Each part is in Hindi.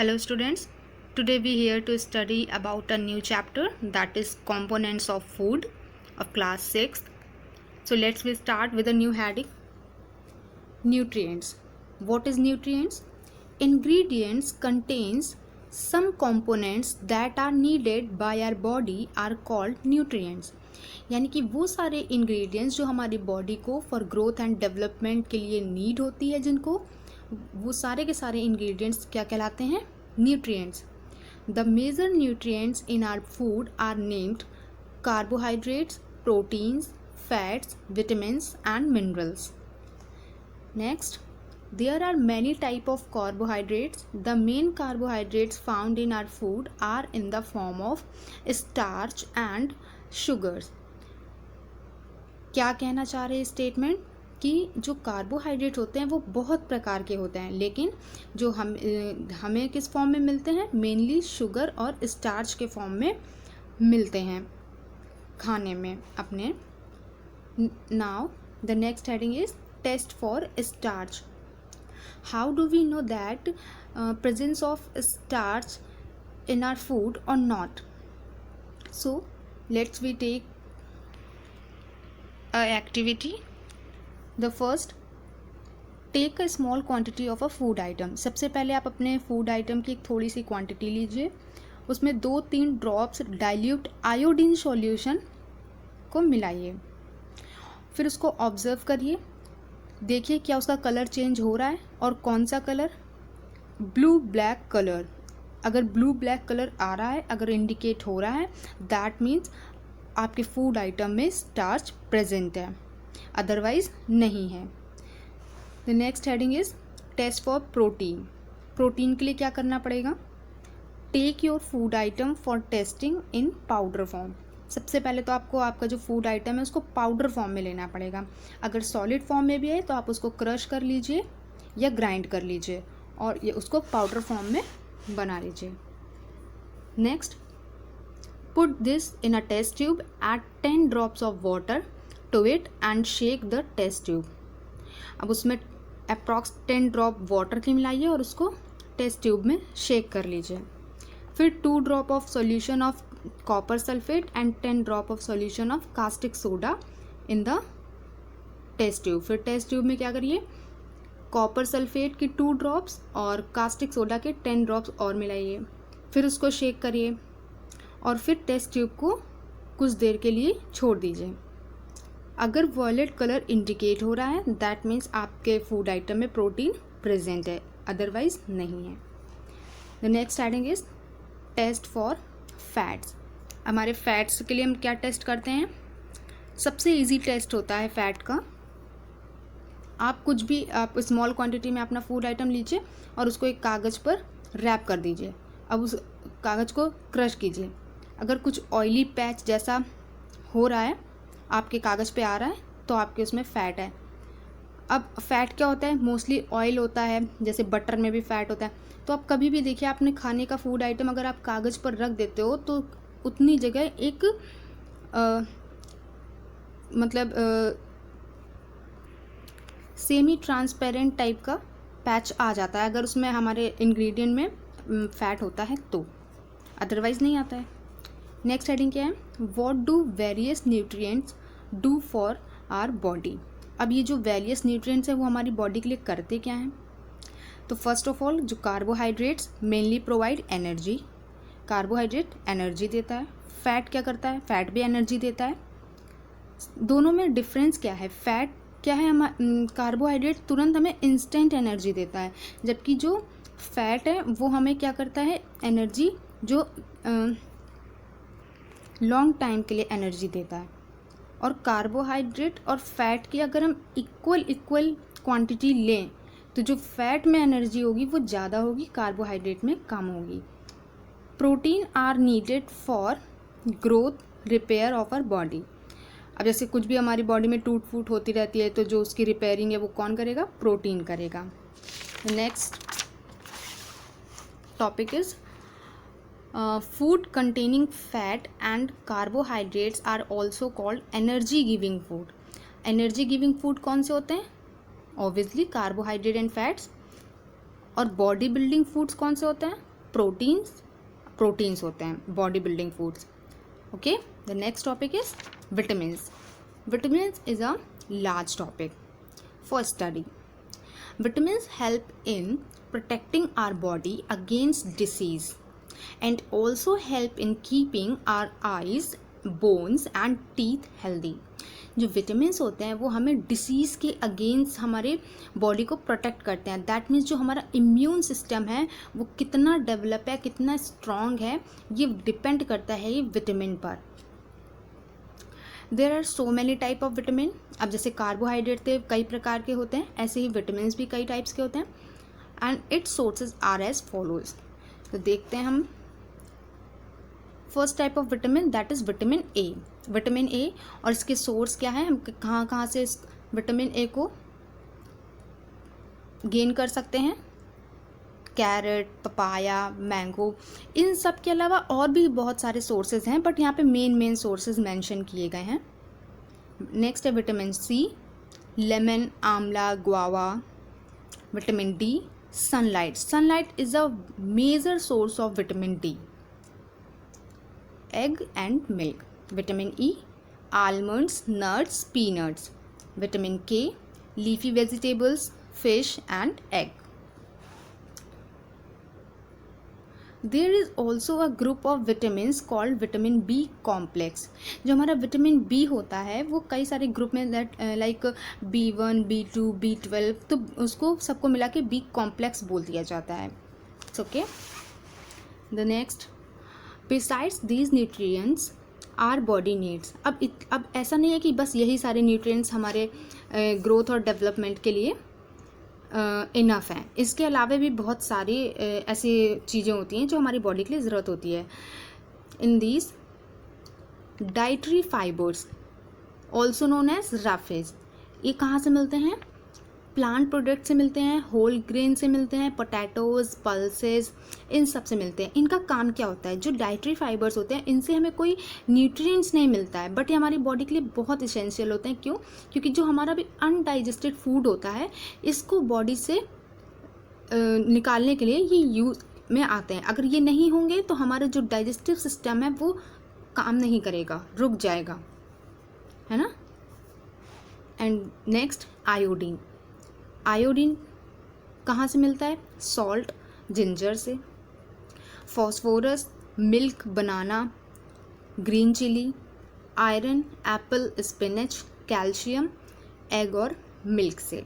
Hello students, today we here to study about a new chapter that is components of food of class 6th. So let's we start with a new heading. Nutrients. What is nutrients? Ingredients contains some components that are needed by our body are called nutrients. यानी कि वो सारे इंग्रेडिएंट्स जो हमारी बॉडी को फॉर ग्रोथ एंड डेवलपमेंट के लिए नीड होती है, जिनको वो सारे के सारे इंग्रेडिएंट्स क्या कहलाते हैं? Nutrients. The major nutrients in our food are named carbohydrates, proteins, fats, vitamins and minerals. Next, there are many type of carbohydrates. The main carbohydrates found in our food are in the form of starch and sugars. क्या कहना चाह रहे हैं स्टेटमेंट कि जो कार्बोहाइड्रेट होते हैं वो बहुत प्रकार के होते हैं, लेकिन जो हमें किस फॉर्म में मिलते हैं? मेनली शुगर और स्टार्च के फॉर्म में मिलते हैं खाने में अपने. Now the next heading is test for starch. How do we know that presence of starch in our food or not? So let's we take a activity. The first, take a small quantity of a food item. सबसे पहले आप अपने फूड आइटम की एक थोड़ी सी क्वांटिटी लीजिए, उसमें 2-3 ड्रॉप्स डाइल्यूट आयोडीन सॉल्यूशन को मिलाइए. फिर उसको ऑब्जर्व करिए, देखिए क्या उसका कलर चेंज हो रहा है और कौन सा कलर? Blue black colour. अगर ब्लू ब्लैक कलर आ रहा है, अगर इंडिकेट हो रहा है, दैट मीन्स आपके फूड आइटम में स्टार्च प्रेजेंट है, अदरवाइज नहीं है. The next heading is test for protein. Protein के लिए क्या करना पड़ेगा? Take your food item for testing in powder form. सबसे पहले तो आपको आपका जो फूड आइटम है उसको पाउडर फॉर्म में लेना पड़ेगा. अगर सॉलिड फॉर्म में भी है तो आप उसको क्रश कर लीजिए या ग्राइंड कर लीजिए और ये उसको पाउडर फॉर्म में बना लीजिए. Next, put this in a test tube, add 10 drops of water to it and shake the test tube. अब उसमें अप्रॉक्स 10 ड्रॉप वाटर की मिलाइए और उसको टेस्ट ट्यूब में शेक कर लीजिए. फिर 2 drop of solution of copper sulphate and 10 drop of solution of caustic soda in the test tube. फिर टेस्ट ट्यूब में क्या करिए? कॉपर सल्फेट की 2 ड्रॉप्स और कास्टिक सोडा के 10 ड्रॉप्स और मिलाइए. फिर उसको शेक करिए और फिर टेस्ट ट्यूब को कुछ देर के लिए छोड़ दीजिए. अगर वॉयलेट कलर इंडिकेट हो रहा है, दैट मीन्स आपके फूड आइटम में प्रोटीन प्रेजेंट है, अदरवाइज नहीं है. The next heading is test for fats. हमारे फैट्स के लिए हम क्या टेस्ट करते हैं? सबसे इजी टेस्ट होता है फैट का. आप कुछ भी आप स्मॉल क्वांटिटी में अपना फूड आइटम लीजिए और उसको एक कागज़ पर रैप कर दीजिए. अब उस कागज़ को क्रश कीजिए. अगर कुछ ऑयली पैच जैसा हो रहा है, आपके कागज़ पे आ रहा है, तो आपके उसमें फ़ैट है. अब फैट क्या होता है? मोस्टली ऑयल होता है, जैसे बटर में भी फैट होता है. तो आप कभी भी देखिए, आपने खाने का फूड आइटम अगर आप कागज़ पर रख देते हो तो उतनी जगह एक सेमी ट्रांसपेरेंट टाइप का पैच आ जाता है अगर उसमें हमारे इंग्रेडिएंट में फैट होता है तो, अदरवाइज़ नहीं आता है. नेक्स्ट हेडिंग क्या है? What do various nutrients do for our body. अब ये जो वेरियस न्यूट्रिएंट्स है वो हमारी बॉडी के लिए करते क्या हैं? तो फर्स्ट ऑफ ऑल, जो carbohydrates mainly provide energy. Carbohydrate energy देता है. फैट क्या करता है? फैट भी एनर्जी देता है. दोनों में डिफरेंस क्या है? फैट क्या है? हम कार्बोहाइड्रेट तुरंत हमें इंस्टेंट एनर्जी देता है, जबकि जो फैट है वो हमें क्या करता है? एनर्जी जो लॉन्ग टाइम के लिए एनर्जी देता है. और कार्बोहाइड्रेट और फैट की अगर हम इक्वल क्वांटिटी लें तो जो फैट में एनर्जी होगी वो ज़्यादा होगी, कार्बोहाइड्रेट में कम होगी. Protein are needed for growth repair of our body. अब जैसे कुछ भी हमारी बॉडी में टूट फूट होती रहती है तो जो उसकी रिपेयरिंग है वो कौन करेगा? प्रोटीन करेगा. Next topic is food containing fat and carbohydrates are also called energy giving food. energy giving food कौन से होते हैं? Obviously carbohydrate and fats. और बॉडी बिल्डिंग फूड्स कौन से होते हैं? प्रोटीन्स होते हैं, body building foods. Okay, the next topic is vitamins. Vitamins is a large topic for study. Vitamins help in protecting our body against disease and also help in keeping our eyes, bones and teeth healthy. जो विटामिन्स होते हैं वो हमें डिसीज़ के अगेंस्ट हमारे बॉडी को प्रोटेक्ट करते हैं. दैट मीन्स जो हमारा इम्यून सिस्टम है वो कितना डेवलप है, कितना स्ट्रॉन्ग है, ये डिपेंड करता है ये विटामिन पर. There are so many type of vitamin. अब जैसे कार्बोहाइड्रेट थे कई प्रकार के होते हैं, ऐसे ही विटामिन भी कई टाइप्स के होते हैं. And its sources are as follows. तो देखते हैं हम first type of vitamin, that is vitamin A. Vitamin A और इसके सोर्स क्या है, हम कहाँ कहाँ से इस विटामिन ए को गेन कर सकते हैं. कैरेट, पपाया, मैंगो, इन सब के अलावा और भी बहुत सारे सोर्सेज हैं, बट यहाँ पे मेन सोर्सेज मेंशन किए गए हैं. नेक्स्ट है विटामिन सी, लेमन, आंवला, guava. Vitamin D, sunlight. Sunlight is a major source of vitamin D. Egg and milk. Vitamin E, almonds, nuts, peanuts. Vitamin K, leafy vegetables, fish and egg. There is also a group of vitamins called vitamin B complex. जो हमारा विटामिन बी होता है वो कई सारे ग्रुप में, that like B1, B2, B12, तो उसको सबको मिला के बी कॉम्प्लेक्स बोल दिया जाता है. It's okay. The next, besides these nutrients our body needs. अब ऐसा नहीं है कि बस यही सारे न्यूट्रिएंट्स हमारे ग्रोथ और डेवलपमेंट के लिए इनफ हैं. इसके अलावा भी बहुत सारी ऐसी चीज़ें होती हैं जो हमारी बॉडी के लिए ज़रूरत होती है. In these dietary fibres also known as roughage. ये कहाँ से मिलते हैं, प्लांट प्रोडक्ट से मिलते हैं, होल ग्रेन से मिलते हैं, पोटैटोज, पल्सेस, इन सब से मिलते हैं. इनका काम क्या होता है, जो डाइटरी फाइबर्स होते हैं इनसे हमें कोई न्यूट्रिएंट्स नहीं मिलता है, बट ये हमारी बॉडी के लिए बहुत इसेंशियल होते हैं. क्यों? क्योंकि जो हमारा भी अनडाइजेस्टेड फूड होता है इसको बॉडी से निकालने के लिए ये यूज में आते हैं. अगर ये नहीं होंगे तो हमारा जो डाइजेस्टिव सिस्टम है वो काम नहीं करेगा, रुक जाएगा, है ना. And next, iodine. आयोडीन कहाँ से मिलता है, सॉल्ट, जिंजर से. Phosphorus, milk, banana, green chilli. Iron, apple, spinach. Calcium, egg और मिल्क से.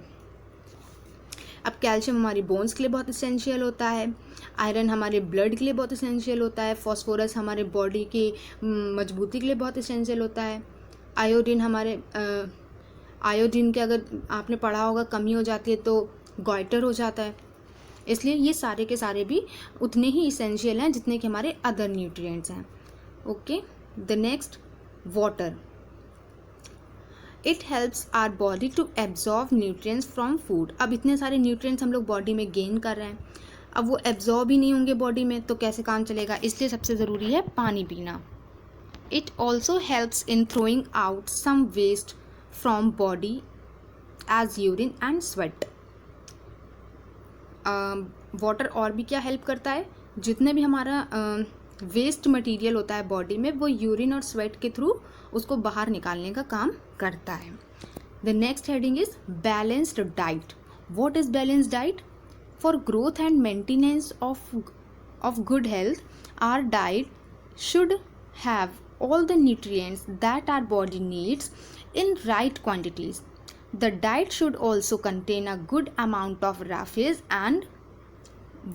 अब कैल्शियम हमारी बोन्स के लिए बहुत इसेंशियल होता है. आयरन हमारे ब्लड के लिए बहुत इसेंशियल होता है. फॉस्फोरस हमारे बॉडी की मजबूती के लिए बहुत इसेंशियल होता है. आयोडीन हमारे आयोडीन के अगर आपने पढ़ा होगा कमी हो जाती है तो गॉइटर हो जाता है. इसलिए ये सारे के सारे भी उतने ही इसेंशियल हैं जितने कि हमारे अदर न्यूट्रिएंट्स हैं. Okay. The next, water. It helps our body to absorb nutrients from food. अब इतने सारे न्यूट्रिएंट्स हम लोग बॉडी में गेन कर रहे हैं, अब वो एब्जॉर्ब ही नहीं होंगे बॉडी में तो कैसे काम चलेगा, इसलिए सबसे ज़रूरी है पानी पीना. It also helps in throwing out some waste from body as urine and sweat. Water और भी क्या हेल्प करता है, जितने भी हमारा वेस्ट मटेरियल होता है बॉडी में वो यूरिन और स्वेट के थ्रू उसको बाहर निकालने का काम करता है. The next heading is balanced diet. What is balanced diet? For growth and maintenance of good health our diet should have all the nutrients that our body needs in right quantities. The diet should also contain a good amount of roughage and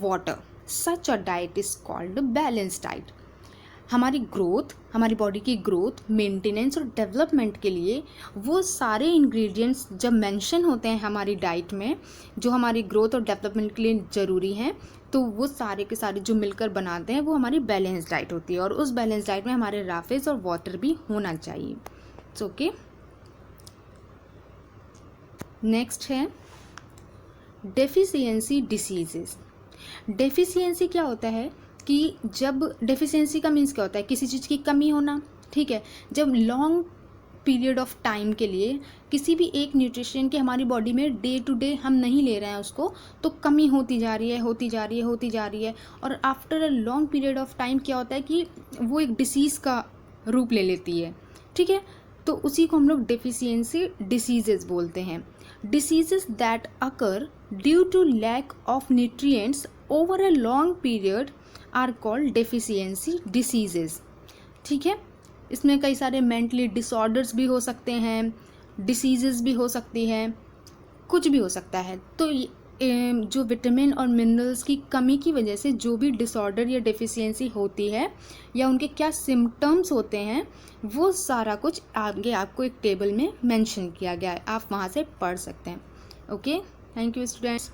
water. Such a diet is called balanced diet. हमारी ग्रोथ, हमारी बॉडी की ग्रोथ, मेंटेनेंस और डेवलपमेंट के लिए वो सारे इंग्रेडिएंट्स जब मेंशन होते हैं हमारी डाइट में जो हमारी ग्रोथ और डेवलपमेंट के लिए ज़रूरी हैं, तो वो सारे के सारे जो मिलकर बनाते हैं वो हमारी बैलेंस डाइट होती है. और उस बैलेंस डाइट में हमारे राफेज और वाटर भी होना चाहिए. It's okay. नेक्स्ट है डेफिशिएंसी डिसीजेस. डेफिशिएंसी क्या होता है कि जब डेफिशिएंसी का मीन्स क्या होता है, किसी चीज़ की कमी होना. ठीक है. जब लॉन्ग पीरियड ऑफ टाइम के लिए किसी भी एक न्यूट्रिशन की हमारी बॉडी में डे टू डे हम नहीं ले रहे हैं उसको, तो कमी होती जा रही है और after a long period of time क्या होता है कि वो एक डिसीज़ का रूप ले लेती है, ठीक है। तो उसी को हम लोग डेफिशिएंसी डिसीजेस बोलते हैं। Diseases that occur due to lack of nutrients over a long period are called deficiency diseases, ठीक है। इसमें कई सारे मेंटली डिसऑर्डर्स भी हो सकते हैं, डिसीजेस भी हो सकती हैं, कुछ भी हो सकता है। तो जो विटामिन और मिनरल्स की कमी की वजह से जो भी डिसऑर्डर या डेफिशिएंसी होती है या उनके क्या सिम्टम्स होते हैं, वो सारा कुछ आगे आपको एक टेबल में मेंशन किया गया है, आप वहाँ से पढ़ सकते हैं। Okay, thank you students.